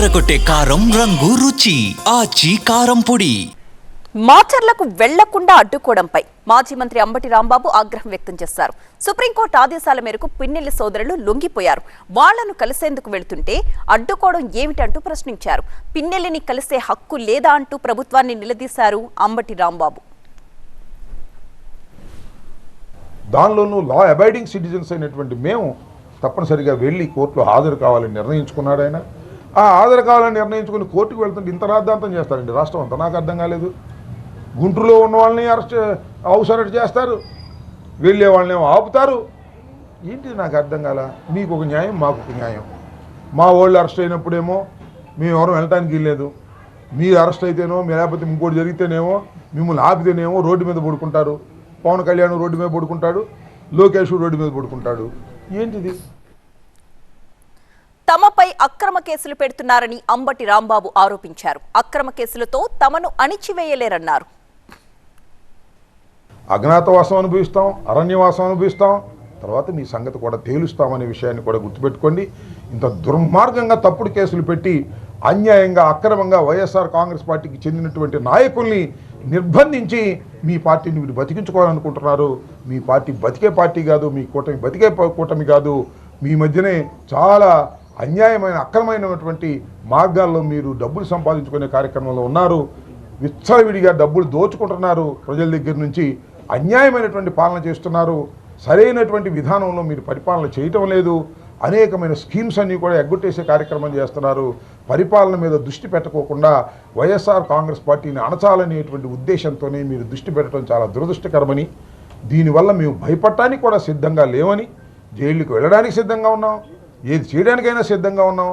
అదరగొట్టే కారం రంగు రుచి ఆచి కారం పొడి. మాచర్లకు వెళ్లకుండా అడ్డుకోవడంపై మాజీ మంత్రి అంబటి రాంబాబు ఆగ్రహం వ్యక్తం చేశారు. సుప్రీంకోర్టు ఆదేశాల మేరకు పిన్నెల్లి సోదరులు లొంగిపోయారు. వాళ్లను కలిసేందుకు వెళుతుంటే అడ్డుకోవడం ఏమిటంటూ ప్రశ్నించారు. పిన్నెల్లిని కలిసే హక్కు లేదా అంటూ ప్రభుత్వాన్ని నిలదీశారు అంబటి రాంబాబు. దానిలోనూ లా అబైడింగ్ సిటిజన్స్ అయినటువంటి మేము తప్పనిసరిగా వెళ్ళి కోర్టులో హాజరు కావాలని నిర్ణయించుకున్నాడు ఆయన. ఆ హాజరు కావాలని నిర్ణయించుకుని కోర్టుకు వెళ్తుంటే ఇంత రాద్ధాంతం చేస్తారండి రాష్ట్రం అంతా. నాకు అర్థం కాలేదు. గుంటూరులో ఉన్న వాళ్ళని హౌస్ అరెస్ట్ చేస్తారు, వెళ్ళే వాళ్ళని ఆపుతారు. ఏంటి నాకు అర్థం కాల. మీకు ఒక న్యాయం, మాకు ఒక న్యాయం. మా వాళ్ళు అరెస్ట్ అయినప్పుడేమో మేము ఎవరు వెళ్ళటానికి వెళ్ళలేదు. మీరు అరెస్ట్ అయితేనో లేకపోతే ఇంకోటి జరిగితేనేమో మిమ్మల్ని ఆపితేనేమో రోడ్డు మీద పడుకుంటారు. పవన్ కళ్యాణ్ రోడ్డు మీద పడుకుంటాడు, లోకేష్ రోడ్డు మీద పడుకుంటాడు. ఏంటిది? తమపై అక్రమ కేసులు పెడుతున్నారని అంబటి రాంబాబు ఆరోపించారు. అక్రమ కేసులతో తమను అణిచివేయలేరన్నారు. అజ్ఞాతవాసం అనుభవిస్తాం, అరణ్యవాసం అనుభవిస్తాం, తర్వాత మీ సంగతి కూడా తేలుస్తామనే విషయాన్ని కూడా గుర్తుపెట్టుకోండి. ఇంత దుర్మార్గంగా తప్పుడు కేసులు పెట్టి అన్యాయంగా అక్రమంగా వైఎస్ఆర్ కాంగ్రెస్ పార్టీకి చెందినటువంటి నాయకుల్ని నిర్బంధించి మీ పార్టీని మీరు బతికించుకోవాలనుకుంటున్నారు. మీ పార్టీ బతికే పార్టీ కాదు, మీ కూటమి బతికే కూటమి కాదు. మీ మధ్యనే చాలా అన్యాయమైన అక్రమమైనటువంటి మార్గాల్లో మీరు డబ్బులు సంపాదించుకునే కార్యక్రమంలో ఉన్నారు. విచ్చలవిడిగా డబ్బులు దోచుకుంటున్నారు. ప్రజల దగ్గర నుంచి అన్యాయమైనటువంటి పాలన చేస్తున్నారు. సరైనటువంటి విధానంలో మీరు పరిపాలన చేయటం లేదు. అనేకమైన స్కీమ్స్ అన్నీ కూడా ఎగ్గొట్టేసే కార్యక్రమం చేస్తున్నారు. పరిపాలన మీద దృష్టి పెట్టకోకుండా వైఎస్ఆర్ కాంగ్రెస్ పార్టీని అణచాలనేటువంటి ఉద్దేశంతోనే మీరు దృష్టి పెట్టడం చాలా దురదృష్టకరమని, దీనివల్ల మేము భయపడటానికి కూడా సిద్ధంగా లేవని, జైలుకి వెళ్ళడానికి సిద్ధంగా ఉన్నాం, ఏది చేయడానికైనా సిద్ధంగా ఉన్నాం,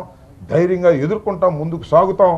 ధైర్యంగా ఎదుర్కొంటాం, ముందుకు సాగుతాం.